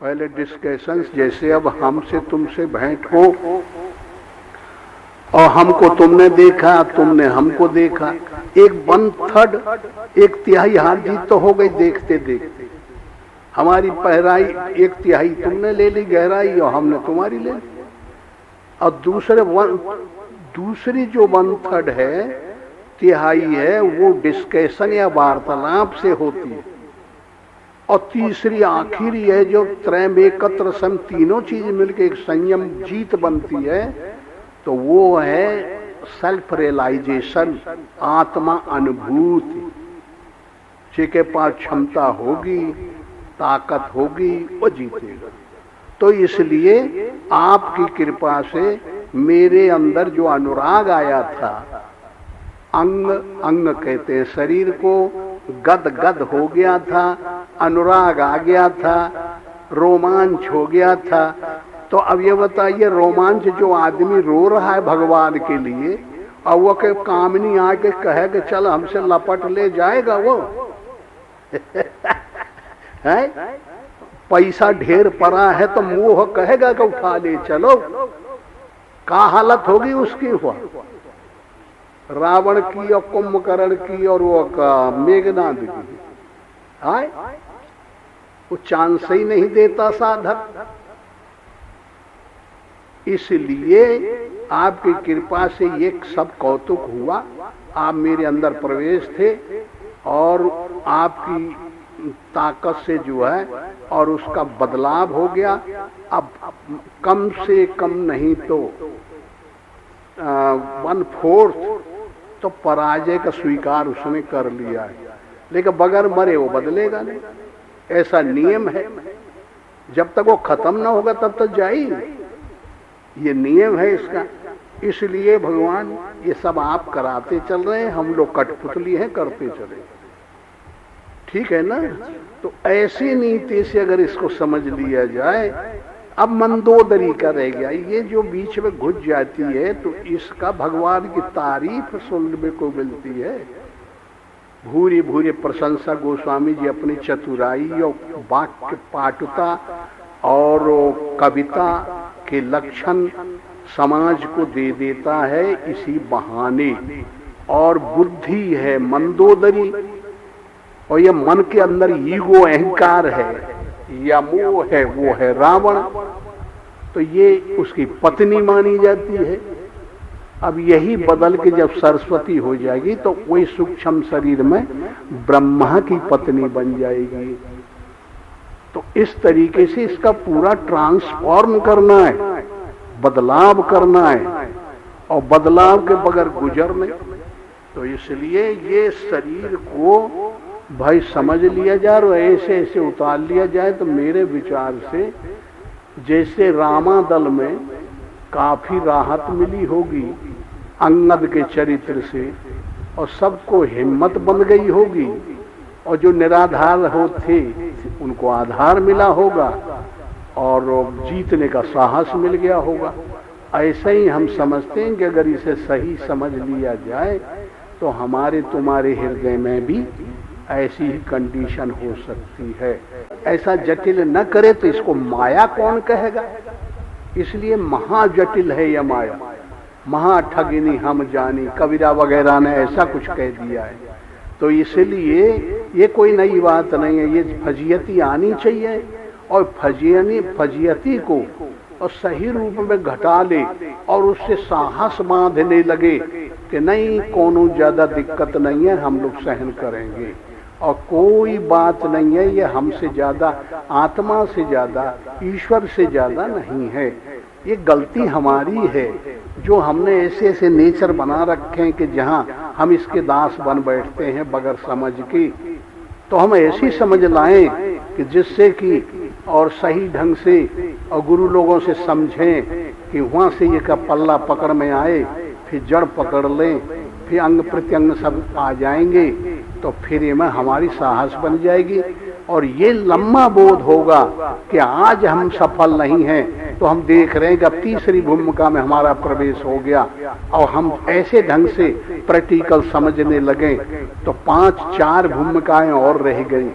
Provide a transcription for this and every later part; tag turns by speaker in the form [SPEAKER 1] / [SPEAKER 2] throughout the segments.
[SPEAKER 1] पहले डिस्कशंस, जैसे अब हमसे तुमसे भेंट हो और हमको तुमने देखा, तुमने हमको देखा, एक 1/3 एक तिहाई हार जीत तो हो गई देखते देखते। हमारी पहराई 1/3 तुमने ले ली गहराई और हमने तुम्हारी ले ली। और दूसरी जो 1/3 है, तिहाई है, वो डिस्कशन या वार्तालाप से होती है। और तीसरी आखिरी है जो त्रैम एकत्र सम, तीनों चीज मिलकर एक संयम जीत बनती है, तो वो है सेल्फ रियलाइजेशन, आत्मा अनुभूति। जिसके पास क्षमता होगी, ताकत होगी, वो जीतेगा। तो इसलिए आपकी कृपा से मेरे अंदर जो अनुराग आया था, अंग अंग कहते हैं शरीर को, गद गद हो गया था, अनुराग आ गया था, रोमांच हो गया था। तो अब ये बताइए, रोमांच जो आदमी रो रहा है भगवान के लिए, और वो के कामनी आके कहे कि चल हमसे लपट ले, जाएगा वो? है? पैसा ढेर पड़ा है तो मोह कहेगा कि उठा ले चलो। क्या हालत होगी उसकी? हुआ रावण की और कुंभकर्ण की और वो मेघनाद की। आए वो चांस ही नहीं देता साधक। इसलिए आपकी कृपा से ये सब कौतुक हुआ। आप मेरे अंदर प्रवेश थे और आपकी ताकत से जो है और उसका बदलाव हो गया। अब कम से कम नहीं तो 1/4 तो पराजय का स्वीकार उसने कर लिया है, लेकिन बगैर मरे वो बदलेगा नहीं। ऐसा नियम है, जब तक वो खत्म ना होगा तब तक जाएगी। ये नियम है इसका। इसलिए भगवान ये सब आप कराते चल रहे हैं, हम लोग कठपुतली हैं, करते चले। ठीक है ना? तो ऐसी नीति से अगर इसको समझ लिया जाए, अब मंदोदरी का रह गया। ये जो बीच में घुस जाती है, तो इसका भगवान की तारीफ सुनने को मिलती है। भूरी भूरी प्रशंसा गोस्वामी जी अपनी चतुराई और वाक्य पाटुता और कविता के लक्षण समाज को दे देता है इसी बहाने। और बुद्धि है मंदोदरी, और ये मन के अंदर ईगो अहंकार है या मोह है, वो है रावण। तो ये उसकी पत्नी मानी जाती है। अब यही बदल के जब सरस्वती हो जाएगी तो वही सूक्ष्म शरीर में ब्रह्मा की पत्नी बन जाएगी। तो इस तरीके से इसका पूरा ट्रांसफॉर्म करना है, बदलाव करना है, और बदलाव के बगैर गुजर नहीं। तो इसलिए ये शरीर को भाई समझ लिया जाए और ऐसे ऐसे उतार लिया जाए। तो मेरे विचार से जैसे रामादल में काफी राहत मिली होगी अंगद के चरित्र से, और सबको हिम्मत बन गई होगी, और जो निराधार हो थे उनको आधार मिला होगा और जीतने का साहस मिल गया होगा। ऐसे ही हम समझते हैं कि अगर इसे सही समझ लिया जाए तो हमारे तुम्हारे हृदय में भी ऐसी ही कंडीशन हो सकती है। ऐसा जटिल न करे तो इसको माया कौन कहेगा? इसलिए महाजटिल है यह माया। महाठगिनी हम जानी, कबीरा वगैरह ने ऐसा कुछ कह दिया है। तो इसलिए ये कोई नई बात नहीं है, ये फजीयती आनी चाहिए। और फजीयती को और सही रूप में घटा ले और उससे साहस बांधने लगे कि नहीं, कोनो ज्यादा दिक्कत नहीं है, हम लोग सहन करेंगे, और कोई बात नहीं है, ये हमसे ज्यादा, आत्मा से ज्यादा, ईश्वर से ज्यादा नहीं है। ये गलती हमारी है जो हमने ऐसे ऐसे नेचर बना रखे हैं कि जहाँ हम इसके दास बन बैठते हैं बगैर समझ के। तो हम ऐसी समझ लाएं कि जिससे कि और सही ढंग से और गुरु लोगों से समझें कि वहाँ से ये का पल्ला पकड़ में आए, फिर जड़ पकड़ लें, फिर अंग प्रत्यंग सब आ जाएंगे, तो फिर ये में हमारी साहस बन जाएगी। और ये लम्बा बोध होगा कि आज हम सफल नहीं हैं, तो हम देख रहे हैं कि अब तीसरी भूमिका में हमारा प्रवेश हो गया, और हम ऐसे ढंग से प्रैक्टिकल समझने लगे तो 5-4 भूमिकाएं और रह गई।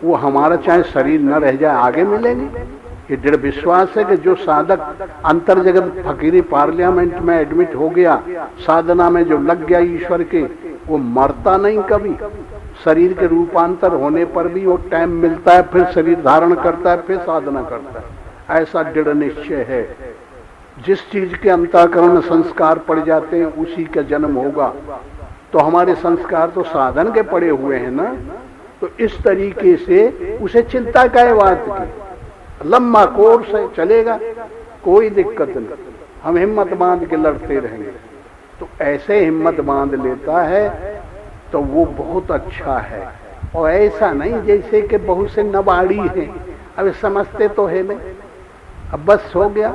[SPEAKER 1] वो हमारा चाहे शरीर न रह जाए आगे मिलेंगे। ये दृढ़ विश्वास है कि जो साधक अंतर जगत फकीरी पार्लियामेंट में एडमिट हो गया, साधना में जो लग गया ईश्वर के, वो मरता नहीं कभी। शरीर के रूपांतर होने पर भी वो टाइम मिलता है, फिर शरीर धारण करता है, फिर साधना करता है। ऐसा दृढ़ निश्चय है। जिस चीज के अंतःकरण में संस्कार पड़ जाते हैं उसी का जन्म होगा। तो हमारे संस्कार तो साधन के पड़े हुए हैं ना, तो इस तरीके से उसे चिंता का बात की, लंबा कोर्स है, चलेगा, कोई दिक्कत नहीं, हम हिम्मत बांध के लड़ते रहेंगे। तो ऐसे हिम्मत बांध लेता है तो वो बहुत अच्छा है। और ऐसा नहीं जैसे कि बहुत से नबाड़ी हैं, अब समझते तो है नहीं, अब बस हो गया,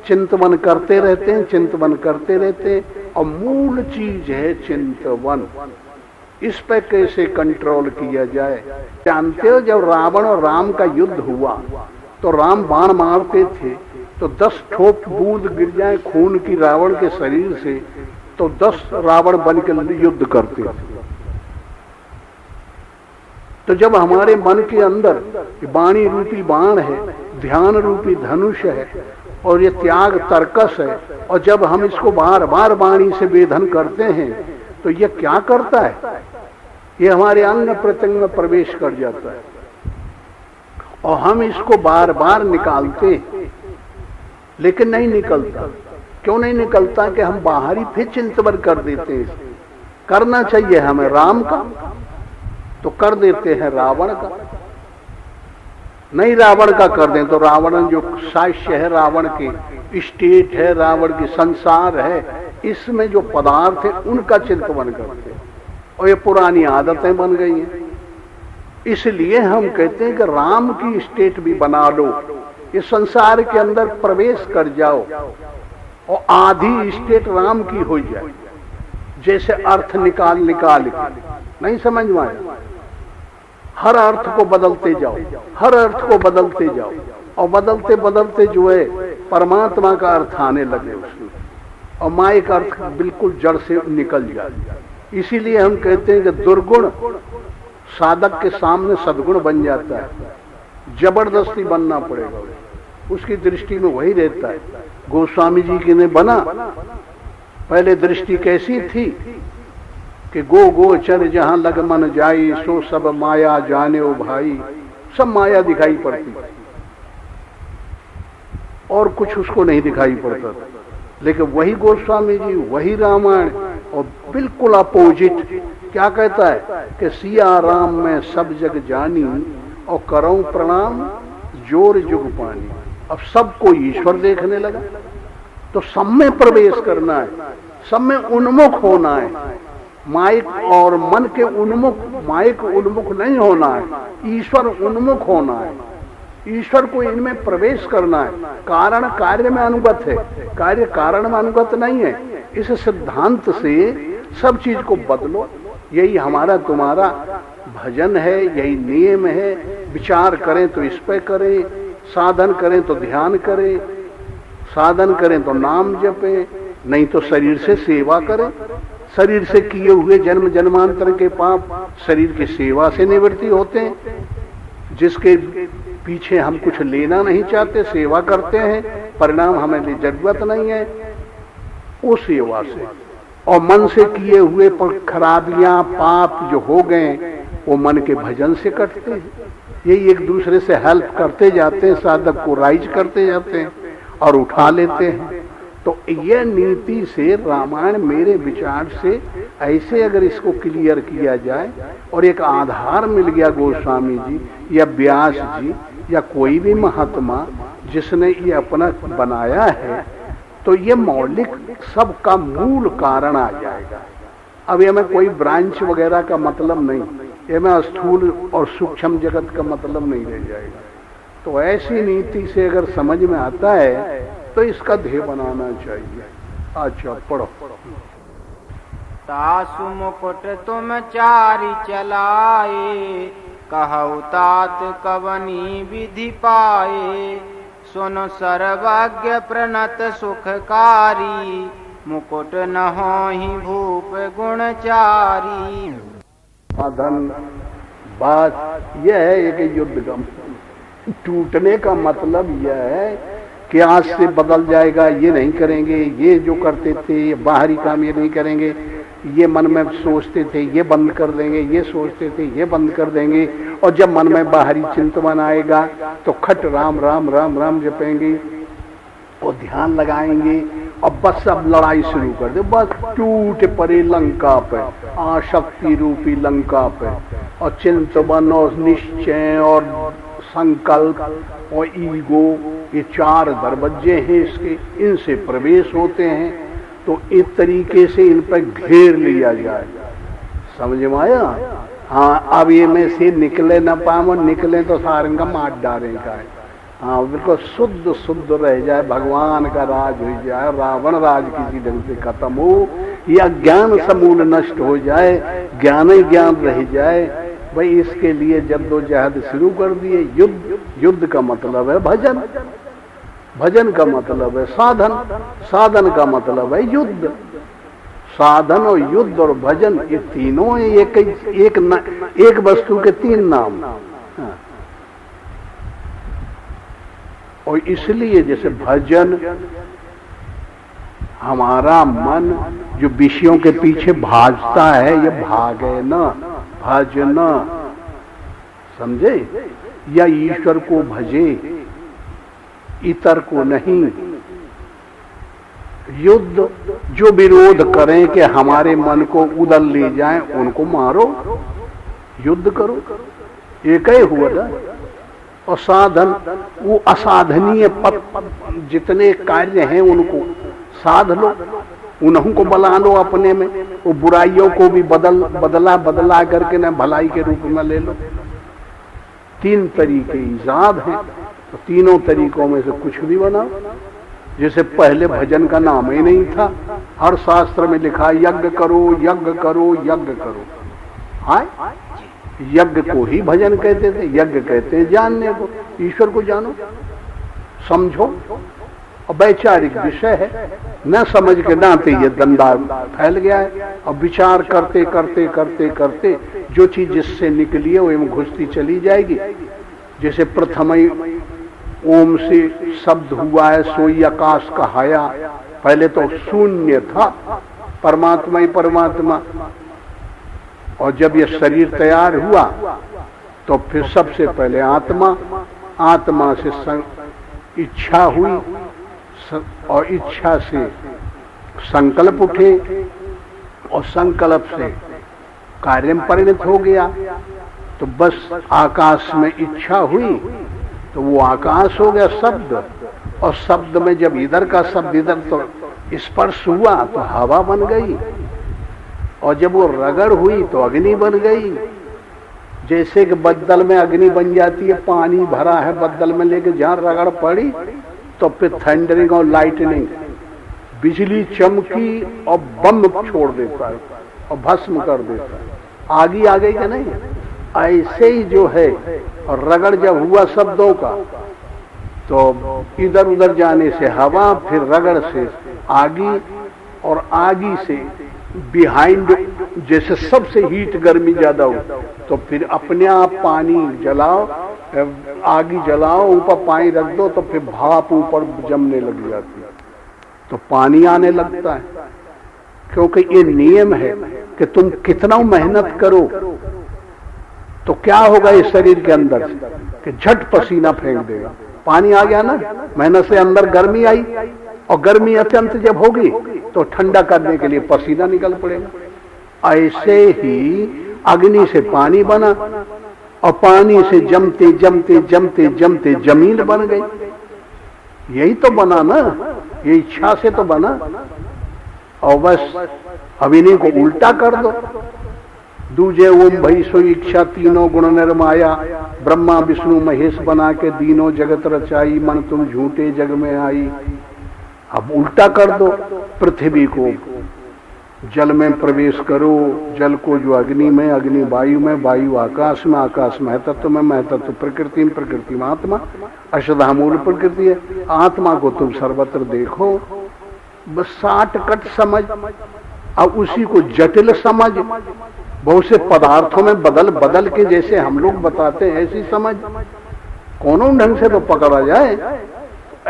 [SPEAKER 1] चिंतवन करते रहते हैं, चिंतवन करते रहते हैं। और मूल चीज है चिंतवन। इस पे कैसे कंट्रोल किया जाए? जानते हो जब रावण और राम का युद्ध हुआ तो राम बाण मारते थे तो 10 ठोप बूंद गिर जाए खून की रावण के शरीर से तो 10 रावण बनकर युद्ध करते थे। तो जब हमारे मन के अंदर वाणी रूपी बाण है, ध्यान रूपी धनुष है और ये त्याग तर्कस है, और जब हम इसको बार बार वाणी से वेधन करते हैं तो ये क्या करता है? ये हमारे अंग प्रत्यंग में प्रवेश कर जाता है और हम इसको बार बार निकालते हैं, लेकिन नहीं निकलता। क्यों नहीं निकलता? कि हम बाहरी फिर चिंतन कर देते हैं। करना चाहिए हमें राम का, तो कर देते हैं रावण का। नहीं रावण का कर दें तो रावण जो साक्ष्य है, रावण की स्टेट है, रावण की संसार है, इसमें जो पदार्थ है उनका चिंतन करते हैं। और ये पुरानी आदतें बन गई हैं। इसलिए हम कहते हैं कि राम की स्टेट भी बना लो, ये संसार के अंदर प्रवेश कर जाओ और आधी स्टेट राम की हो जाए। जैसे अर्थ निकाल के, नहीं समझ में आया? हर अर्थ को बदलते जाओ, हर अर्थ को बदलते जाओ, और बदलते बदलते जो है परमात्मा का अर्थ आने लगे उसमें, और माइक अर्थ बिल्कुल जड़ से निकल जाए। इसीलिए हम कहते हैं कि दुर्गुण साधक के सामने सद्गुण बन जाता है, जबरदस्ती बनना पड़ेगा, उसकी दृष्टि में वही रहता है। गोस्वामी जी की ने बना, पहले दृष्टि कैसी थी कि गो गोचर जहां लग मन जाई, सो सब माया जाने ओ भाई, सब माया दिखाई पड़ती और कुछ उसको नहीं दिखाई पड़ता था। लेकिन वही गोस्वामी जी, वही रामायण, और बिल्कुल अपोजिट क्या कहता है कि सिया राम में सब जग जानी और करऊं प्रणाम जोर जुग पानी। अब सबको ईश्वर देखने लगा, तो सब में प्रवेश करना है, सब में उन्मुख होना है। माइक और मन के उन्मुख, माइक उन्मुख नहीं होना है, ईश्वर उन्मुख होना है। ईश्वर को इनमें प्रवेश करना है। कारण कार्य में अनुगत है, कार्य कारण में अनुगत नहीं है। इस सिद्धांत से सब चीज को बदलो। यही हमारा तुम्हारा भजन है, यही नियम है। विचार करें तो इस पे करें, साधन करें तो ध्यान करें, साधन करें तो नाम जपें, नहीं तो शरीर से सेवा करें। शरीर से किए हुए जन्म जन्मांतर के पाप शरीर की सेवा से निवृत्ति होते हैं। जिसके पीछे हम कुछ लेना नहीं चाहते, सेवा करते हैं, परिणाम हमें जरूरत नहीं है, वो सेवा से। और मन से किए हुए पर खराबियां पाप जो हो गए वो मन के भजन से कटते हैं। यही एक दूसरे से हेल्प करते जाते हैं, साधक को राइज करते जाते हैं और उठा लेते हैं। तो यह नीति से रामायण मेरे विचार से ऐसे अगर इसको क्लियर किया जाए और एक आधार मिल गया गोस्वामी जी या व्यास जी या कोई भी महात्मा जिसने ये अपना बनाया है, तो ये मौलिक सबका मूल कारण आ जाएगा। अब ये में कोई ब्रांच वगैरह का मतलब नहीं, ये में स्थूल और सूक्ष्म जगत का मतलब नहीं रह जाएगा। तो ऐसी नीति से अगर समझ में आता है तो इसका ध्येय बनाना चाहिए। अच्छा पढ़ो।
[SPEAKER 2] तासु मुकुट तुम चारि चलाए, कहु तात कवनी विधि पाए। सुन सर्वज्ञ प्रणत सुखकारी, मुकुट न होहि भूप गुणचारी।
[SPEAKER 1] साधन बात यह है कि युद्ध गम टूटने का मतलब यह है कि आज से बदल जाएगा, ये नहीं करेंगे, ये जो करते थे ये बाहरी काम ये नहीं करेंगे, ये मन में सोचते थे ये बंद कर देंगे, ये सोचते थे ये बंद कर देंगे। और जब मन में बाहरी चिंतन आएगा तो खट राम राम राम राम जपेंगे और ध्यान लगाएंगे और बस अब लड़ाई शुरू कर दे। बस टूट पड़े लंका पे, आशक्ति रूपी लंका पे। और चिंतन और निश्चय और संकल्प और ईगो, ये चार दरवाजे हैं इसके, इनसे प्रवेश होते हैं। तो इस तरीके से इन पर घेर लिया जाए। समझ में आया? हाँ, अब ये में से निकले न पाए, निकले तो सारंग का मार डालेगा है। हाँ, बिल्कुल शुद्ध शुद्ध रह जाए, भगवान का राज हो जाए, रावण राज किसी ढंग से खत्म हो, या ज्ञान समूल नष्ट हो जाए, ज्ञान ही ज्ञान रह जाए। भाई इसके लिए जद्दोजहद शुरू कर दिए। युद्ध, युद्ध का मतलब है भजन, भजन का मतलब है साधन, साधन का मतलब है युद्ध। साधन और युद्ध और भजन ये तीनों एक वस्तु के तीन नाम। हाँ। और इसलिए जैसे भजन, हमारा मन जो विषयों के पीछे भागता है ये भागे न, भजन, समझे? या ईश्वर को भजे, इतर को नहीं। युद्ध, जो विरोध करें कि हमारे मन को उधर ले जाएं उनको मारो, युद्ध करो, एक ही हुआ ना। और साधन, वो असाधनीय पद जितने कार्य हैं उनको साध लो, उन्हों को बना लो अपने में। वो बुराइयों को भी बदला करके न भलाई के रूप में ले लो। तीन तरीके ईजाद हैं, तो तीनों तरीकों में से कुछ भी बनाओ। जैसे पहले भजन का नाम ही नहीं था, हर शास्त्र में लिखा यज्ञ करो यज्ञ करो यज्ञ करो। हाँ, यज्ञ को ही भजन कहते थे। यज्ञ कहते हैं जानने को, ईश्वर को जानो, समझो। और वैचारिक विषय है, न समझ के नाते ये धंधा फैल गया है। और विचार करते करते करते करते जो चीज जिससे निकली है वो एवं घुसती चली जाएगी। जैसे प्रथम ओम से शब्द हुआ है, सोई आकाश कहाया। पहले तो शून्य था, परमात्मा ही परमात्मा। और जब ये शरीर तैयार हुआ तो फिर सबसे पहले आत्मा, आत्मा से इच्छा हुई और इच्छा से संकल्प उठे और संकल्प से कार्य में परिणत हो गया। तो बस आकाश में इच्छा हुई तो वो आकाश हो गया शब्द। और शब्द में जब इधर का शब्द इधर तो स्पर्श हुआ तो हवा बन गई। और जब वो रगड़ हुई तो अग्नि बन गई। जैसे कि बद्दल में अग्नि बन जाती है, पानी भरा है बद्दल में, लेके जहां रगड़ पड़ी तो फिर थंडरिंग और लाइटनिंग, बिजली चमकी और बम छोड़ देता है और भस्म कर देता है। आगी आ गई क्या? नहीं। ऐसे ही जो है, और रगड़ जब हुआ शब्दों का तो इधर उधर जाने से हवा, फिर रगड़ से आगी, और आगी से बिहाइंड जैसे सबसे हीट गर्मी ज्यादा हो तो फिर अपने आप पानी जलाओ, आगी जलाओ, ऊपर पानी रख दो तो फिर भाप ऊपर जमने लग जाती है, तो पानी आने लगता है। क्योंकि ये नियम है कि तुम कितना मेहनत करो तो क्या होगा इस शरीर के अंदर से कि झट पसीना फेंक देगा। पानी आ गया ना, मेहनत से अंदर गर्मी आई, और गर्मी अत्यंत जब होगी तो ठंडा करने के लिए पसीना निकल पड़ेगा। ऐसे ही अग्नि से पानी बना, और पानी से जमते जमते जमते जमते जमीन बन गई। यही तो बना ना, ये इच्छा से तो बना। और बस अब इन्हीं को उल्टा कर दो। दूजे ओम भई सो इच्छा तीनों गुण निर्माया, ब्रह्मा विष्णु महेश बना के दीनों जगत रचाई, मन तुम झूठे जग में आई। अब उल्टा कर दो, पृथ्वी को जल में प्रवेश करो, जल को जो अग्नि में, अग्नि वायु में, वायु आकाश में, आकाश में तत्व में, मैं तत्व प्रकृति में, प्रकृति में आत्मा, अशुद्ध मूल प्रकृति है। आत्मा को तुम सर्वत्र देखो। बस शॉर्टकट समझ, अब उसी को जटिल समझ, बहुत से पदार्थों में बदल बदल के जैसे हम लोग बताते हैं ऐसी समझ। कोनो ढंग से तो पकड़ा जाए।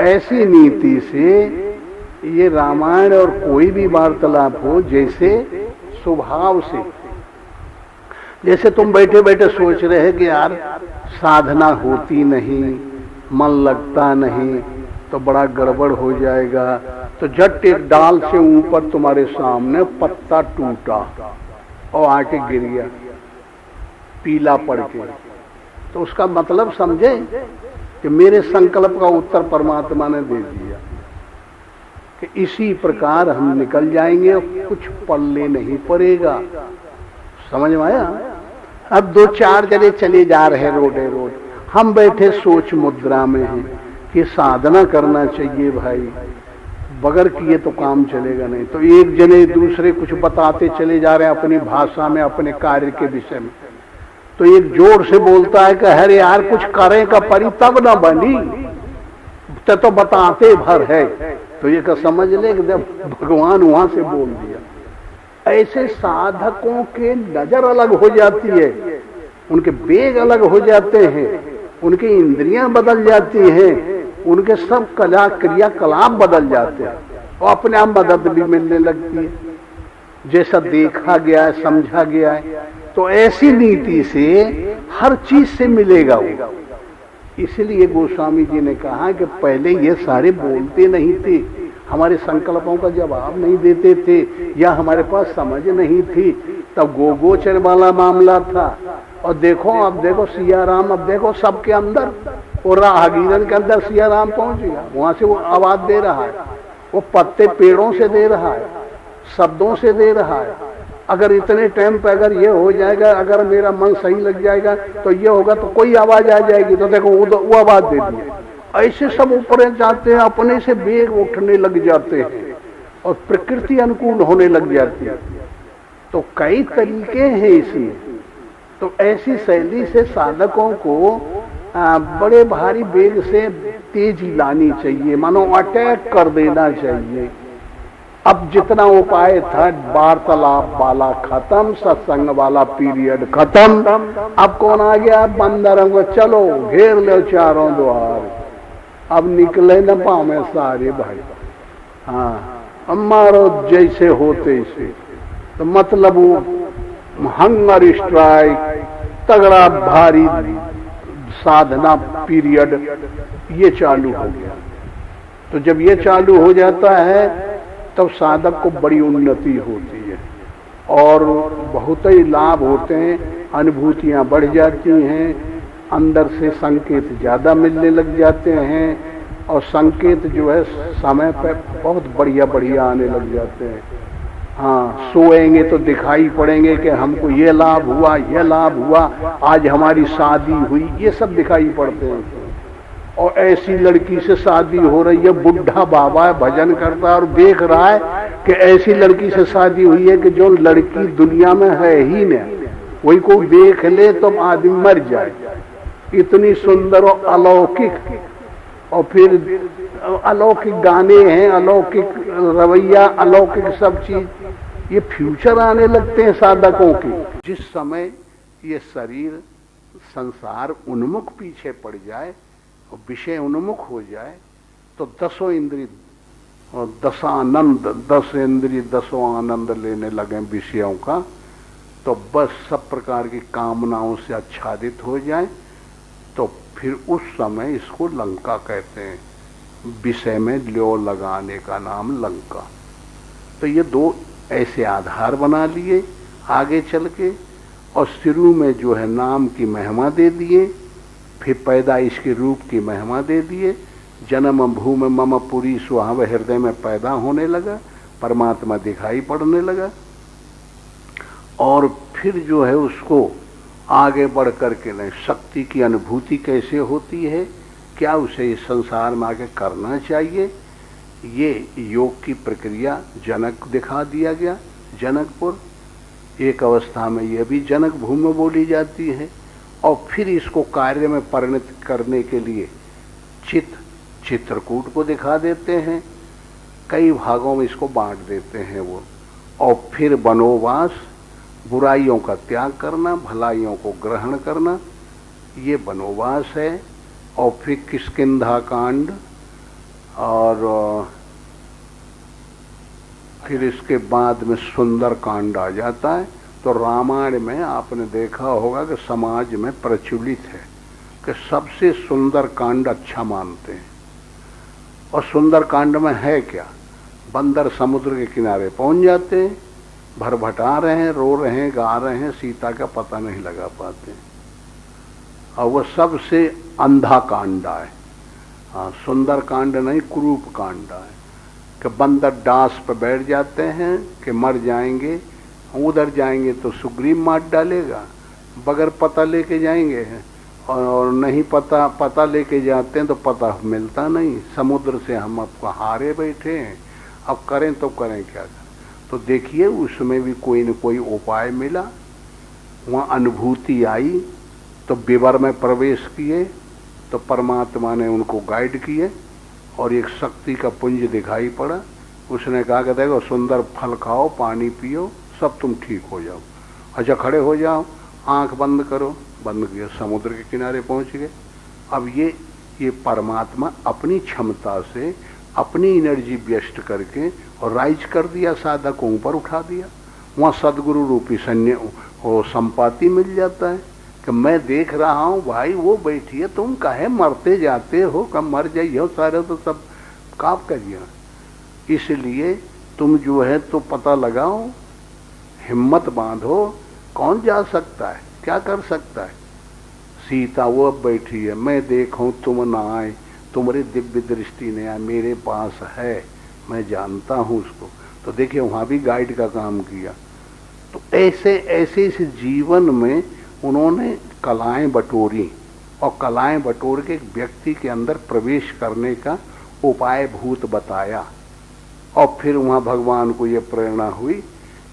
[SPEAKER 1] ऐसी नीति से ये रामायण और कोई भी वार्तालाप हो, जैसे स्वभाव से, जैसे तुम बैठे बैठे सोच रहे हैं कि यार साधना होती नहीं, मन लगता नहीं, तो बड़ा गड़बड़ हो जाएगा, तो झट एक डाल से ऊपर तुम्हारे सामने पत्ता टूटा और आके गिर गया पीला पड़ के, तो उसका मतलब समझे कि मेरे संकल्प का उत्तर परमात्मा ने दे दिया कि इसी प्रकार हम निकल जाएंगे और कुछ पल्ले नहीं पड़ेगा। समझ में आया? अब 2-4 जने चले जा रहे रोडे रोड, हम बैठे सोच मुद्रा में हैं कि साधना करना चाहिए भाई, बगैर किए तो काम चलेगा नहीं। तो एक जने दूसरे कुछ बताते चले जा रहे हैं अपनी भाषा में, अपने कार्य के विषय में, तो एक जोर से बोलता है कि अरे यार कुछ करें का परी तब ना बनी, तो बताते भर है। तो ये का समझ ले कि जब भगवान वहां से बोल दिया। ऐसे साधकों के नजर अलग हो जाती है, उनके वेग अलग हो जाते हैं, उनकी इंद्रियां बदल जाती हैं, उनके सब कला क्रियाकलाप बदल जाते हैं और अपने आप मदद भी मिलने लगती है, जैसा देखा गया है, समझा गया है। तो ऐसी नीति से हर चीज से मिलेगा वो। इसलिए गोस्वामी जी ने कहा कि पहले ये सारे बोलते नहीं थे, हमारे संकल्पों का जवाब नहीं देते थे, या हमारे पास समझ नहीं थी, तब गोचर वाला मामला था। और देखो अब देखो सिया राम, अब देखो सबके अंदर, और राहगीरन के अंदर सिया राम पहुंच गया, वहां से वो आवाज दे रहा है, वो पत्ते पेड़ों से दे रहा है, शब्दों से दे रहा है। अगर इतने टाइम पे अगर ये हो जाएगा, अगर मेरा मन सही लग जाएगा तो ये होगा, तो कोई आवाज आ जाएगी, तो देखो वो आवाज दे दी। ऐसे सब ऊपर जाते हैं, अपने से वेग उठने लग जाते हैं और प्रकृति अनुकूल होने लग जाती है। तो कई तरीके हैं इसमें। तो ऐसी शैली से साधकों को बड़े भारी वेग से तेजी लानी चाहिए, मानो अटैक कर देना चाहिए। अब जितना उपाय था वार्तालाप वाला खत्म, सत्संग वाला पीरियड खत्म। अब कौन आ गया? बंदरों को चलो घेर लो चारों द्वार, अब निकले न पावे सारे भाई। हाँ, अब मारो जैसे होते से। तो मतलब वो हंगर स्ट्राइक, तगड़ा भारी साधना पीरियड ये चालू हो गया। तो जब ये चालू हो जाता है तब साधक को बड़ी उन्नति होती है और बहुत ही लाभ होते हैं, अनुभूतियां बढ़ जाती हैं, अंदर से संकेत ज्यादा मिलने लग जाते हैं और संकेत जो है समय पे बहुत बढ़िया बढ़िया आने लग जाते हैं। हाँ, सोएंगे तो दिखाई पड़ेंगे कि हमको ये लाभ हुआ, ये लाभ हुआ, आज हमारी शादी हुई, ये सब दिखाई पड़ते हैं। और ऐसी लड़की से शादी हो रही है, बुढ़ा बाबा है, भजन करता है और देख रहा है कि ऐसी लड़की से शादी हुई है कि जो लड़की दुनिया में है ही नहीं, वही को देख ले तो आदमी मर जाए, इतनी सुंदर और अलौकिक। और फिर अलौकिक गाने हैं, अलौकिक रवैया, अलौकिक सब चीज, ये फ्यूचर आने लगते हैं साधकों के। जिस समय ये शरीर संसार उन्मुख पीछे पड़ जाए और विषय उन्मुख हो जाए तो दसों इंद्रिय और दशानंद, 10 इंद्रिय 10 आनंद लेने लगे विषयों का, तो बस सब प्रकार की कामनाओं से आच्छादित हो जाए, तो फिर उस समय इसको लंका कहते हैं। विषय में ल्यो लगाने का नाम लंका। तो ये 2 ऐसे आधार बना लिए आगे चल के, और शुरू में जो है नाम की महिमा दे दिए, फिर पैदाइश के रूप की महिमा दे दिए। जन्म भूमि मम पुरी सुहाव हृदय में पैदा होने लगा, परमात्मा दिखाई पड़ने लगा। और फिर जो है उसको आगे बढ़ करके नहीं, शक्ति की अनुभूति कैसे होती है, क्या उसे इस संसार में आगे करना चाहिए, ये योग की प्रक्रिया जनक दिखा दिया गया। जनकपुर एक अवस्था में यह भी जनक भूमि बोली जाती है, और फिर इसको कार्य में परिणत करने के लिए चित्रकूट को दिखा देते हैं, कई भागों में इसको बांट देते हैं वो। और फिर वनोवास, बुराइयों का त्याग करना, भलाइयों को ग्रहण करना, ये वनोवास है। और फिर किष्किंधा कांड, और फिर इसके बाद में सुंदर कांड आ जाता है। तो रामायण में आपने देखा होगा कि समाज में प्रचलित है कि सबसे सुंदर कांड अच्छा मानते हैं। और सुंदर कांड में है क्या? बंदर समुद्र के किनारे पहुंच जाते हैं, भरभटा रहे हैं, रो रहे हैं, गा रहे हैं, सीता का पता नहीं लगा पाते। और वह सबसे अंधा कांड है। हाँ, सुंदर कांड नहीं, कुरूप कांड है कि बंदर डांस पर बैठ जाते हैं कि मर जाएंगे, उधर जाएंगे तो सुग्रीव मार डालेगा, बगैर पता लेके जाएंगे, और नहीं पता लेके जाते हैं तो पता मिलता नहीं, समुद्र से हम आपको हारे बैठे हैं, अब करें तो करें क्या। तो देखिए उसमें भी कोई न कोई उपाय मिला, वहाँ अनुभूति आई, तो विवर में प्रवेश किए, तो परमात्मा ने उनको गाइड किए और एक शक्ति का पुंज दिखाई पड़ा। उसने कहा कि देखो सुंदर फल खाओ, पानी पियो, सब तुम ठीक हो जाओ। अच्छा खड़े हो जाओ, आंख बंद करो, बंद किया, समुद्र के किनारे पहुंच गए। अब ये परमात्मा अपनी क्षमता से अपनी एनर्जी व्यस्त करके और राइज कर दिया, साधक को ऊपर उठा दिया। वहाँ सदगुरु रूपी संपाति मिल जाता है कि मैं देख रहा हूँ भाई वो बैठी है, तुम काहे मरते जाते हो, कब मर जाइए सारे तो सब काप करिए। इसलिए तुम जो है तो पता लगाओ, हिम्मत बांधो, कौन जा सकता है, क्या कर सकता है। सीता वो अब बैठी है, मैं देखूं तुम ना आए, तुम्हारी दिव्य दृष्टि ने आए, मेरे पास है, मैं जानता हूँ उसको। तो देखिए वहाँ भी गाइड का काम किया। तो ऐसे इस जीवन में उन्होंने कलाएं बटोरी, और कलाएं बटोर के एक व्यक्ति के अंदर प्रवेश करने का उपाय भूत बताया। और फिर वहाँ भगवान को ये प्रेरणा हुई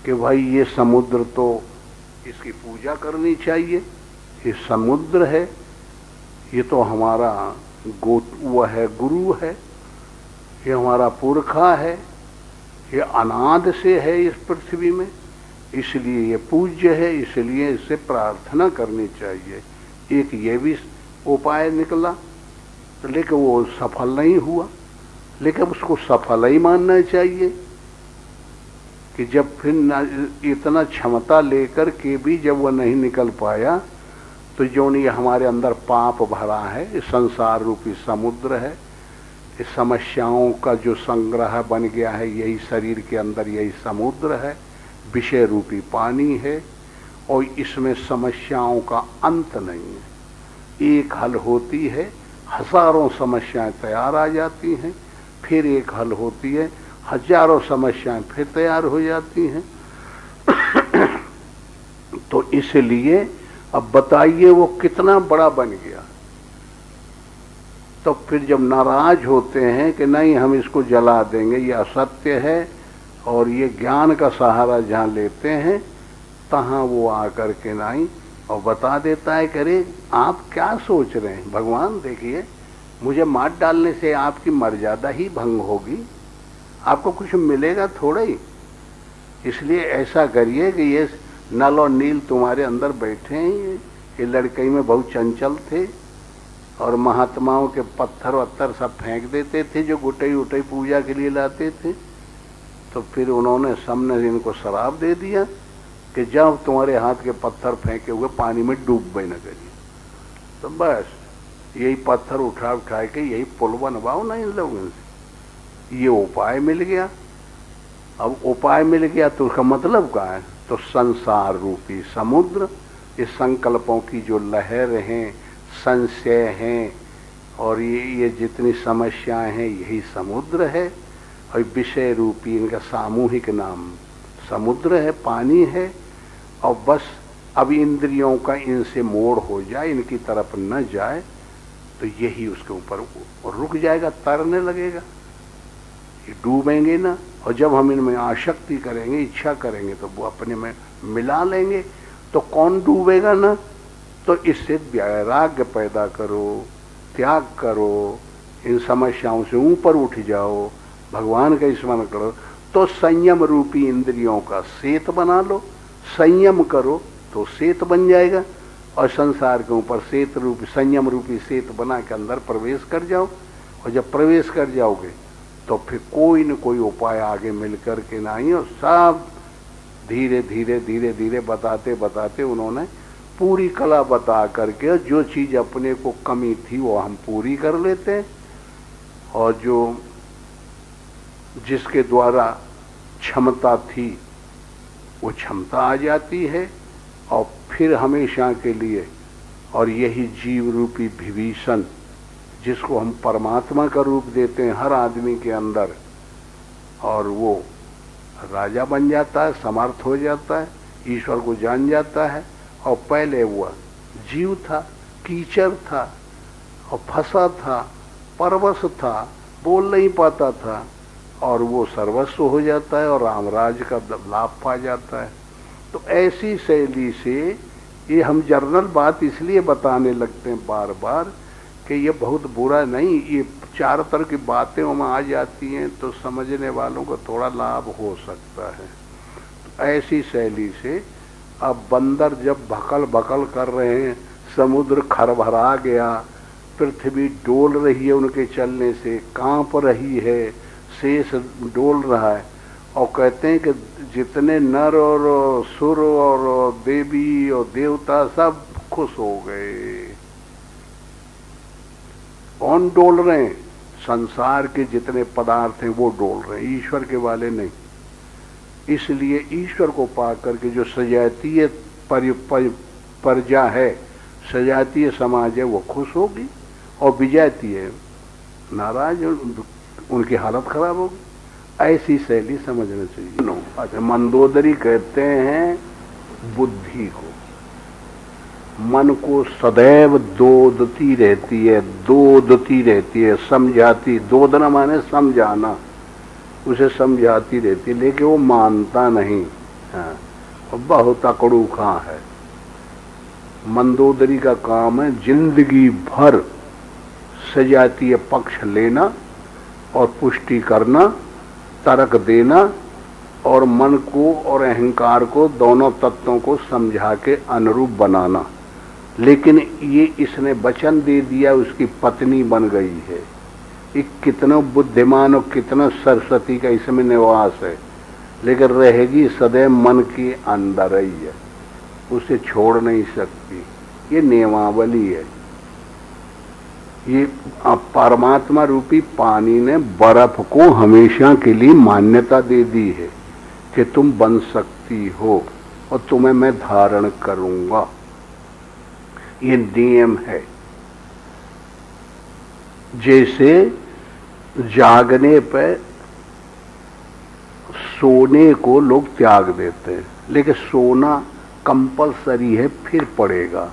[SPEAKER 1] कि भाई ये समुद्र तो इसकी पूजा करनी चाहिए, ये समुद्र है, ये तो हमारा वो है, गुरु है, ये हमारा पुरखा है, ये अनाद से है इस पृथ्वी में, इसलिए ये पूज्य है, इसलिए इससे प्रार्थना करनी चाहिए। एक ये भी उपाय निकला, तो लेकिन वो सफल नहीं हुआ। लेकिन उसको सफल ही मानना चाहिए कि जब फिर इतना क्षमता लेकर के भी जब वह नहीं निकल पाया, तो जो नहीं हमारे अंदर पाप भरा है, इस संसार रूपी समुद्र है, इस समस्याओं का जो संग्रह बन गया है, यही शरीर के अंदर यही समुद्र है, विषय रूपी पानी है, और इसमें समस्याओं का अंत नहीं है। एक हल होती है, हजारों समस्याएं तैयार आ जाती हैं, फिर एक हल होती है, हजारों समस्याएं फिर तैयार हो जाती हैं। तो इसलिए अब बताइए वो कितना बड़ा बन गया। तो फिर जब नाराज होते हैं कि नहीं हम इसको जला देंगे, ये असत्य है, और ये ज्ञान का सहारा जहाँ लेते हैं तहाँ वो आकर के नहीं और बता देता है, करे आप क्या सोच रहे हैं भगवान, देखिए मुझे मार डालने से आपकी मर्यादा ही भंग होगी, आपको कुछ मिलेगा थोड़ा ही। इसलिए ऐसा करिए कि ये नल और नील तुम्हारे अंदर बैठे हैं, ये लड़कई में बहुत चंचल थे, और महात्माओं के पत्थर वत्थर सब फेंक देते थे जो गुटई उटई पूजा के लिए लाते थे। तो फिर उन्होंने सबने इनको शराब दे दिया कि जब तुम्हारे हाथ के पत्थर फेंके हुए पानी में डूब न करिए। तो बस यही पत्थर उठा के यही पुल बनवाओ ना इन लोगों से। ये उपाय मिल गया। अब उपाय मिल गया तो उसका मतलब क्या है, तो संसार रूपी समुद्र, इस संकल्पों की जो लहर हैं, संशय हैं, और ये जितनी समस्याएं हैं, यही समुद्र है। और विषय रूपी इनका सामूहिक नाम समुद्र है, पानी है। और बस अब इंद्रियों का इनसे मोड़ हो जाए, इनकी तरफ न जाए, तो यही उसके ऊपर रुक जाएगा, तैरने लगेगा, ये डूबेंगे ना। और जब हम इनमें आसक्ति करेंगे, इच्छा करेंगे, तो वो अपने में मिला लेंगे, तो कौन डूबेगा ना। तो इससे वैराग्य पैदा करो, त्याग करो, इन समस्याओं से ऊपर उठ जाओ, भगवान का स्मरण करो, तो संयम रूपी इंद्रियों का सेत बना लो। संयम करो तो सेत बन जाएगा। और संसार के ऊपर सेत रूपी संयम रूपी सेत बना के अंदर प्रवेश कर जाओ। और जब प्रवेश कर जाओगे तो फिर कोई न कोई उपाय आगे मिल कर के नहीं, और सब धीरे धीरे धीरे धीरे बताते बताते उन्होंने पूरी कला बता करके जो चीज अपने को कमी थी वो हम पूरी कर लेते हैं, और जो जिसके द्वारा क्षमता थी वो क्षमता आ जाती है, और फिर हमेशा के लिए। और यही जीव रूपी विभीषण जिसको हम परमात्मा का रूप देते हैं हर आदमी के अंदर, और वो राजा बन जाता है, समर्थ हो जाता है, ईश्वर को जान जाता है। और पहले वह जीव था, कीचड़ था और फंसा था, परवश था, बोल नहीं पाता था, और वो सर्वस्व हो जाता है और रामराज का लाभ पा जाता है। तो ऐसी शैली से ये हम जर्नल बात इसलिए बताने लगते हैं बार बार कि ये बहुत बुरा नहीं, ये चार तरह की बातें वहाँ आ जाती हैं तो समझने वालों को थोड़ा लाभ हो सकता है। तो ऐसी शैली से अब बंदर जब भकल भकल कर रहे हैं, समुद्र खरभरा गया, पृथ्वी डोल रही है उनके चलने से, कांप रही है, शेष डोल रहा है, और कहते हैं कि जितने नर और सुर और देवी और देवता सब खुश हो गए। कौन डोल रहे हैं? संसार के जितने पदार्थ हैं वो डोल रहे हैं, ईश्वर के वाले नहीं। इसलिए ईश्वर को पा करके जो सजातीय प्रजा है, सजातीय समाज है, वो खुश होगी, और विजातीय नाराज, उनकी हालत खराब होगी। ऐसी शैली समझना चाहिए। अच्छा, मंदोदरी कहते हैं बुद्धि को, मन को सदैव दोदती रहती है, दोदती रहती है, समझाती, दोदना माने समझाना, उसे समझाती रहती है, लेकिन वो मानता नहीं है, और बहुत अकड़ू खां है। मंदोदरी का काम है जिंदगी भर सजातीय पक्ष लेना और पुष्टि करना, तर्क देना, और मन को और अहंकार को, दोनों तत्वों को समझा के अनुरूप बनाना। लेकिन ये इसने वचन दे दिया, उसकी पत्नी बन गई है। ये कितना बुद्धिमान और कितना सरस्वती का इसमें निवास है, लेकिन रहेगी सदैव मन के अंदर ही है, उसे छोड़ नहीं सकती। ये नियमावली है। ये परमात्मा रूपी पानी ने बर्फ को हमेशा के लिए मान्यता दे दी है कि तुम बन सकती हो और तुम्हें मैं धारण करूंगा। ये नियम है। जैसे जागने पर सोने को लोग त्याग देते हैं, लेकिन सोना कंपलसरी है, फिर पड़ेगा,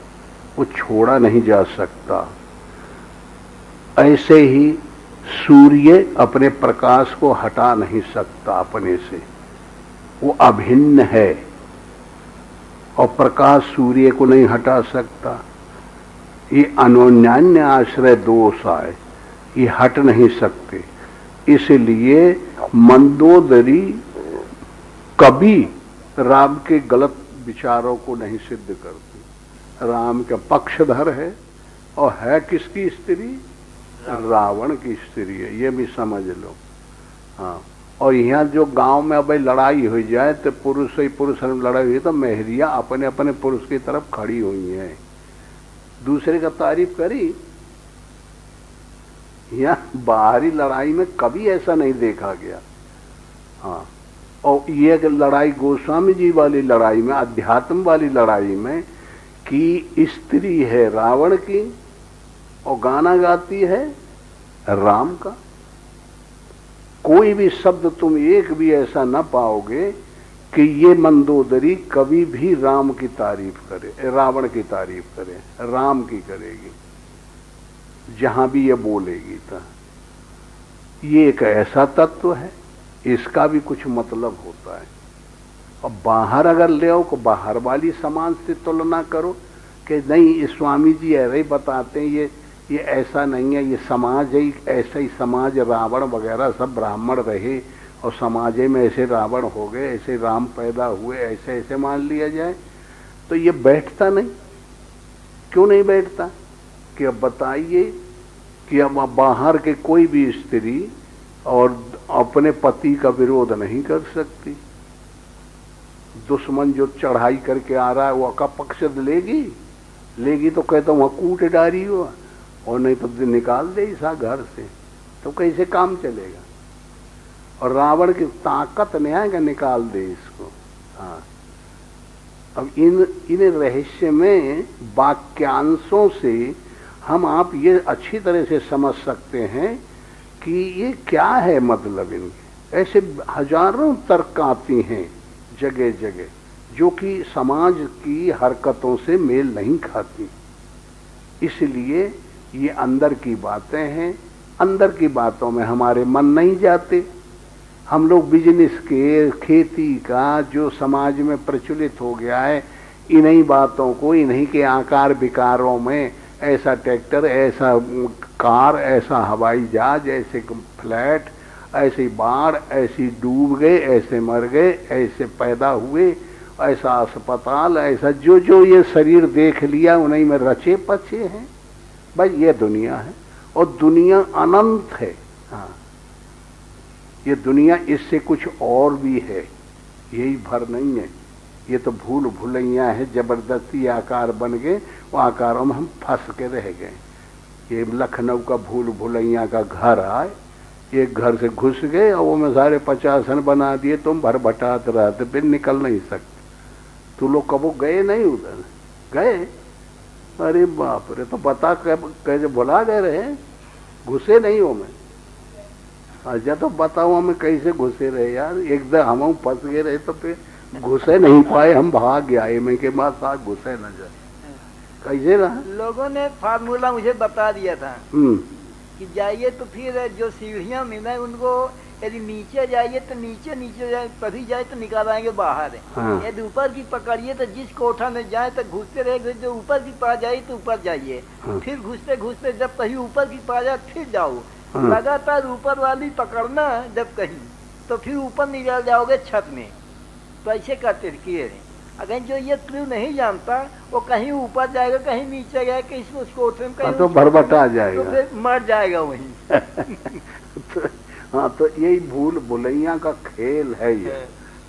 [SPEAKER 1] वो छोड़ा नहीं जा सकता। ऐसे ही सूर्य अपने प्रकाश को हटा नहीं सकता अपने से, वो अभिन्न है, और प्रकाश सूर्य को नहीं हटा सकता। ये अन्योन्यान्य आश्रय दोष आए, ये हट नहीं सकते। इसलिए मंदोदरी कभी राम के गलत विचारों को नहीं सिद्ध करती। राम का पक्षधर है, और है किसकी स्त्री? रावण की स्त्री है, ये भी समझ लो। हाँ, और यहाँ जो गांव में अब लड़ाई हो जाए तो पुरुष से पुरुष में लड़ाई हुई तो मेहरिया अपने अपने पुरुष की तरफ खड़ी हुई हैं, दूसरे का तारीफ करी। यहाँ बाहरी लड़ाई में कभी ऐसा नहीं देखा गया। हाँ, और ये लड़ाई गोस्वामी जी वाली लड़ाई में, अध्यात्म वाली लड़ाई में, कि स्त्री है रावण की और गाना गाती है राम का। कोई भी शब्द तुम एक भी ऐसा न पाओगे कि ये मंदोदरी कभी भी राम की तारीफ करे, रावण की तारीफ करे, राम की करेगी जहां भी ये बोलेगी। तो ये एक ऐसा तत्व है, इसका भी कुछ मतलब होता है। और बाहर अगर ले आओ तो बाहर वाली समाज से तुलना करो कि नहीं, स्वामी जी ऐसे ही बताते हैं, ये ऐसा नहीं है, ये समाज है, ऐसा ही समाज रावण वगैरह सब ब्राह्मण रहे और समाज में ऐसे रावण हो गए, ऐसे राम पैदा हुए, ऐसे ऐसे मान लिया जाए, तो ये बैठता नहीं। क्यों नहीं बैठता कि अब बताइए कि अब बाहर के कोई भी स्त्री और अपने पति का विरोध नहीं कर सकती। दुश्मन जो चढ़ाई करके आ रहा है वो का पक्ष लेगी तो कहता हूँ कूट डारी हुआ, और नहीं तो निकाल दे इसा घर से, तो कैसे काम चलेगा। और रावण की ताकत नहीं है कि निकाल दे इसको। हाँ, अब इन रहस्य में वाक्यांशों से हम आप ये अच्छी तरह से समझ सकते हैं कि ये क्या है मतलब इनके। ऐसे हजारों तर्क आती हैं जगह जगह जो कि समाज की हरकतों से मेल नहीं खाती। इसलिए ये अंदर की बातें हैं, अंदर की बातों में हमारे मन नहीं जाते। हम लोग बिजनेस के, खेती का जो समाज में प्रचलित हो गया है, इन्हीं बातों को, इन्हीं के आकार विकारों में, ऐसा ट्रैक्टर, ऐसा कार, ऐसा हवाई जहाज, ऐसे फ्लैट, ऐसी बाढ़, ऐसी डूब गए, ऐसे मर गए, ऐसे पैदा हुए, ऐसा अस्पताल, ऐसा जो जो ये शरीर देख लिया उन्हीं में रचे पचे हैं। भाई ये दुनिया है और दुनिया अनंत है। हाँ, ये दुनिया इससे कुछ और भी है, यही भर नहीं है। ये तो भूल भुलैया है, जबरदस्ती आकार बन गए, वो आकारों में हम फंस के रह गए। ये लखनऊ का भूल भुलैया का घर आए, एक घर से घुस गए और वो में सारे 50 बना दिए, तुम भर भटात रहते, फिर निकल नहीं सकते। तू लोग कबो गए नहीं उधर? गए? अरे बाप रे, तो बता कैसे भुला गए रहे, घुसे नहीं हो में। अच्छा तो बताओ हमें कैसे घुसे रहे यार। एकदम हम फंस गए रहे तो फिर घुसे नहीं पाए, हम भाग गए में के बाद साथ घुसे न जाए। कैसे रहा?
[SPEAKER 3] लोगों ने फार्मूला मुझे बता दिया था कि जाइए तो फिर जो सीढ़ियां मिले उनको, यदि नीचे जाइए तो नीचे जाए, तभी जाए तो निकाल आएंगे बाहर।
[SPEAKER 1] हाँ।
[SPEAKER 3] यदि ऊपर की पकड़िए तो जिस कोठा में जाए तो घुसते रहे, जो ऊपर की पा जाए तो ऊपर जाइए।
[SPEAKER 1] हाँ।
[SPEAKER 3] फिर घुसते घुसते जब कहीं ऊपर की पा जाए फिर जाओ।
[SPEAKER 1] हाँ।
[SPEAKER 3] लगातार ऊपर वाली पकड़ना, जब कहीं तो फिर ऊपर निकल जाओगे छत में। तो ऐसे करते किए। अगर जो ये क्लू नहीं जानता वो कहीं ऊपर जाएगा, कहीं नीचे गया, कहीं उस कोठे में, कहीं
[SPEAKER 1] तो भरभटा जाएगा,
[SPEAKER 3] तो फिर मर जाएगा वहीं।
[SPEAKER 1] हाँ, तो यही भूल भुलैया का खेल है ये।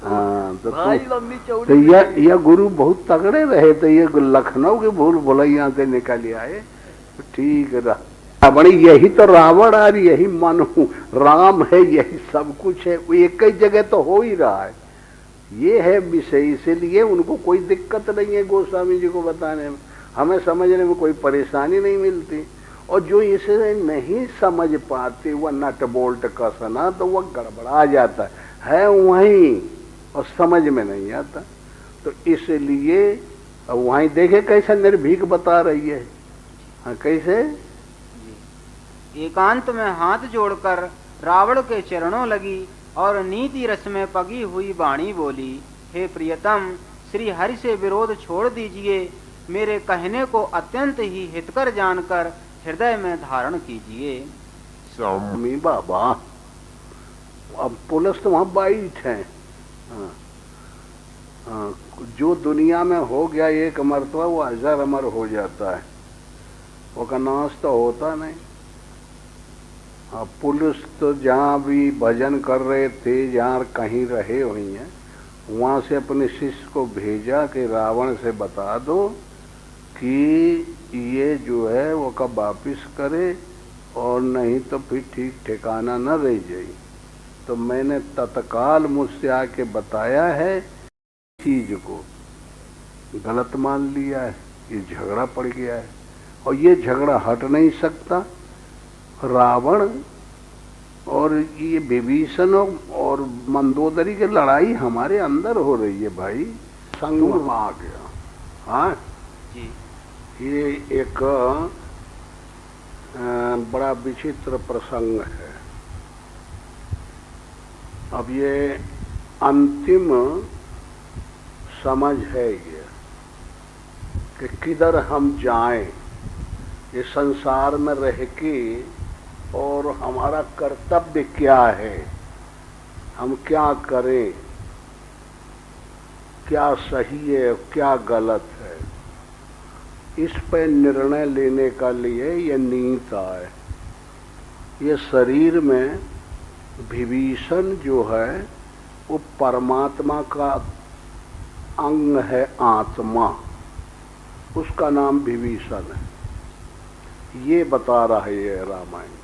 [SPEAKER 1] हाँ, तो यह गुरु बहुत तगड़े रहे, तो ये लखनऊ के भूल भुलैया से निकल आए, ठीक रहा। बड़ी यही तो रावण और यही मनु राम है, यही सब कुछ है। एक ही जगह तो हो ही रहा है, ये है विषय। इसीलिए उनको कोई दिक्कत नहीं है गोस्वामी जी को बताने में, हमें समझने में कोई परेशानी नहीं मिलती। और जो इसे नहीं समझ पाते वह नट बोल्ट कसना, तो वह गड़बड़ा जाता है वहीं और समझ में नहीं आता। तो इसलिए वहीं देखे कैसे निर्भीक बता रही है। हाँ, कैसे?
[SPEAKER 2] एकांत में हाथ जोड़कर रावण के चरणों लगी और नीति रस में पगी हुई वाणी बोली, हे प्रियतम, श्री हरि से विरोध छोड़ दीजिए, मेरे कहने को अत्यंत ही हितकर जानकर हृदय में धारण कीजिए।
[SPEAKER 1] स्वामी बाबा, अब पुलिस तो वहां बैठ है। हाँ, हाँ, जो दुनिया में हो गया एक मरतबा वो 1000 अमर हो जाता है, वो का नाश तो होता नहीं। हाँ, पुलिस तो जहाँ भी भजन कर रहे थे, जहाँ कहीं रहे हुई हैं, वहाँ से अपने शिष्य को भेजा कि रावण से बता दो कि ये जो है वो कब वापिस करे, और नहीं तो फिर ठीक ठिकाना न रह जाए। तो मैंने तत्काल मुझसे आके बताया है, चीज को गलत मान लिया है, ये झगड़ा पड़ गया है और ये झगड़ा हट नहीं सकता। रावण और ये विभीषण और मंदोदरी की लड़ाई हमारे अंदर हो रही है भाई, संग आ गया। हाँ
[SPEAKER 2] जी,
[SPEAKER 1] ये एक बड़ा विचित्र प्रसंग है। अब ये अंतिम समझ है ये कि किधर हम जाएं, ये संसार में रह के, और हमारा कर्तव्य क्या है, हम क्या करें, क्या सही है क्या गलत है। इस पे निर्णय लेने का लिए यह नीत आए। ये शरीर में विभीषण जो है वो परमात्मा का अंग है, आत्मा, उसका नाम विभीषण है। ये बता रहा है ये रामायण।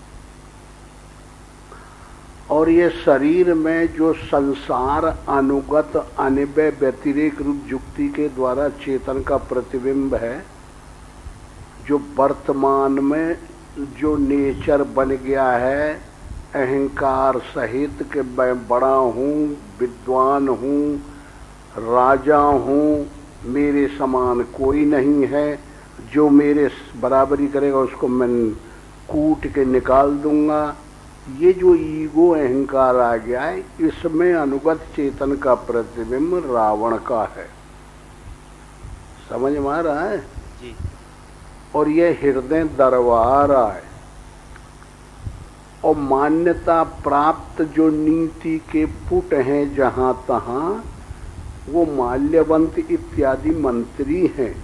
[SPEAKER 1] और ये शरीर में जो संसार अनुगत अनिवय व्यतिरेक रूप युक्ति के द्वारा चेतन का प्रतिबिंब है, जो वर्तमान में जो नेचर बन गया है अहंकार सहित कि मैं बड़ा हूँ, विद्वान हूँ, राजा हूँ, मेरे समान कोई नहीं है, जो मेरे बराबरी करेगा उसको मैं कूट के निकाल दूंगा। ये जो ईगो अहंकार आ गया है, इसमें अनुगत चेतन का प्रतिबिंब रावण का है। समझ में आ रहा है
[SPEAKER 2] जी।
[SPEAKER 1] और ये हृदय दरबार है। और मान्यता प्राप्त जो नीति के पुट हैं जहां तहां, वो माल्यवंत इत्यादि मंत्री हैं।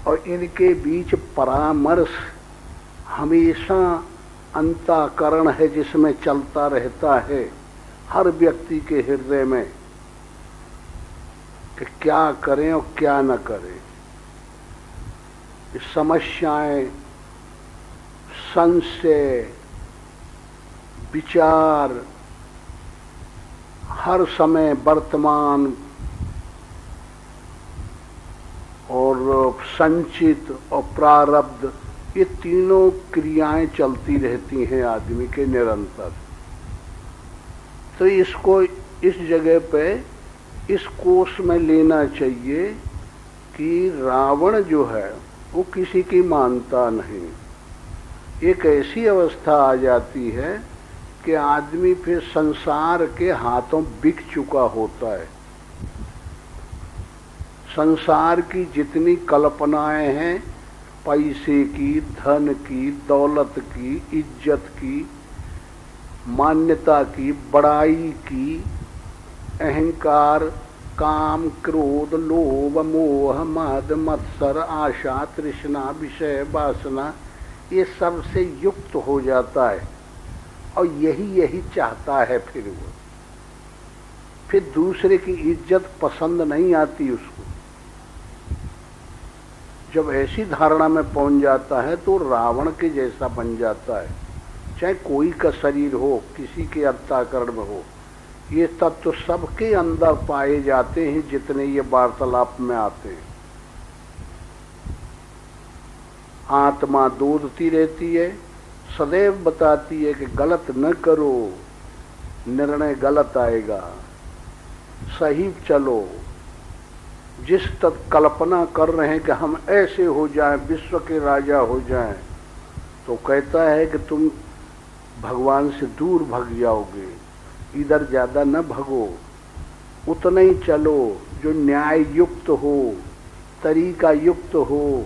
[SPEAKER 1] और इनके बीच परामर्श हमेशा अंतःकरण है, जिसमें चलता रहता है हर व्यक्ति के हृदय में कि क्या करें और क्या न करें। समस्याएं, संशय, विचार हर समय वर्तमान और संचित और प्रारब्ध, ये तीनों क्रियाएं चलती रहती हैं आदमी के निरंतर। तो इसको इस जगह पे इस कोष में लेना चाहिए कि रावण जो है वो किसी की मानता नहीं। एक ऐसी अवस्था आ जाती है कि आदमी फिर संसार के हाथों बिक चुका होता है। संसार की जितनी कल्पनाएं हैं, पैसे की, धन की, दौलत की, इज्जत की, मान्यता की, बड़ाई की, अहंकार, काम, क्रोध, लोभ, मोह, मद, मत्सर, आशा, तृष्णा, विषय, वासना, ये सब से युक्त हो जाता है। और यही चाहता है। फिर दूसरे की इज्जत पसंद नहीं आती उसको। जब ऐसी धारणा में पहुंच जाता है तो रावण के जैसा बन जाता है। चाहे कोई का शरीर हो, किसी के अंतःकरण में हो, ये तत्व तो सबके अंदर पाए जाते हैं जितने ये वार्तालाप में आते हैं। आत्मा दूधती रहती है, सदैव बताती है कि गलत न करो, निर्णय गलत आएगा, सही चलो। जिस तक कल्पना कर रहे हैं कि हम ऐसे हो जाएं, विश्व के राजा हो जाएं, तो कहता है कि तुम भगवान से दूर भाग जाओगे, इधर ज्यादा न भगो, उतना ही चलो जो न्याय युक्त हो, तरीका युक्त हो,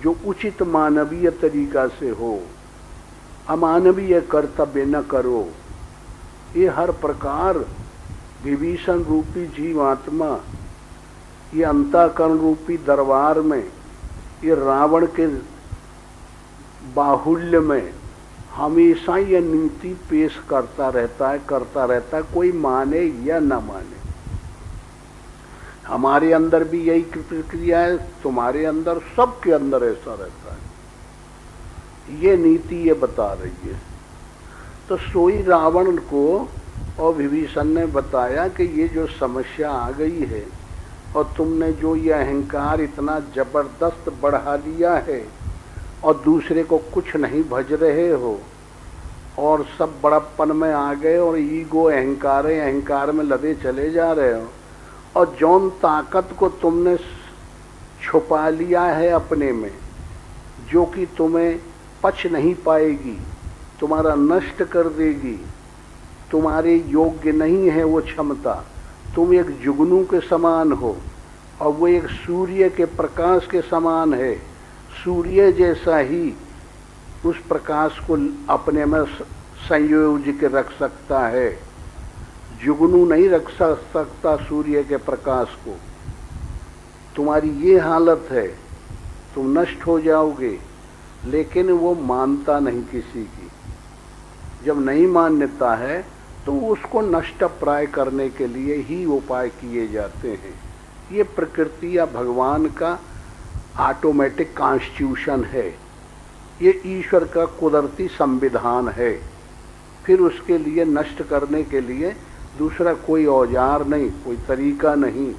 [SPEAKER 1] जो उचित मानवीय तरीका से हो, अमानवीय कर्तव्य न करो। ये हर प्रकार विभीषण रूपी जीवात्मा ये अंतःकरण रूपी दरबार में, ये रावण के बाहुल्य में हमेशा ये नीति पेश करता रहता है, कोई माने या न माने। हमारे अंदर भी यही प्रक्रिया है, तुम्हारे अंदर, सबके अंदर ऐसा रहता है। ये नीति ये बता रही है। तो सोई रावण को और विभीषण ने बताया कि ये जो समस्या आ गई है और तुमने जो ये अहंकार इतना जबरदस्त बढ़ा लिया है और दूसरे को कुछ नहीं भज रहे हो और सब बड़प्पन में आ गए और ईगो अहंकार में लदे चले जा रहे हो, और जौन ताकत को तुमने छुपा लिया है अपने में, जो कि तुम्हें पच नहीं पाएगी, तुम्हारा नष्ट कर देगी, तुम्हारे योग्य नहीं है वो क्षमता। तुम एक जुगनू के समान हो और वो एक सूर्य के प्रकाश के समान है। सूर्य जैसा ही उस प्रकाश को अपने में संयोज के रख सकता है, जुगनू नहीं रख सकता सूर्य के प्रकाश को। तुम्हारी ये हालत है तुम नष्ट हो जाओगे। लेकिन वो मानता नहीं किसी की। जब नहीं मान्यता है तो उसको नष्ट प्राय करने के लिए ही उपाय किए जाते हैं। ये प्रकृति या भगवान का ऑटोमेटिक कॉन्स्टिट्यूशन है, ये ईश्वर का कुदरती संविधान है। फिर उसके लिए नष्ट करने के लिए दूसरा कोई औजार नहीं, कोई तरीका नहीं।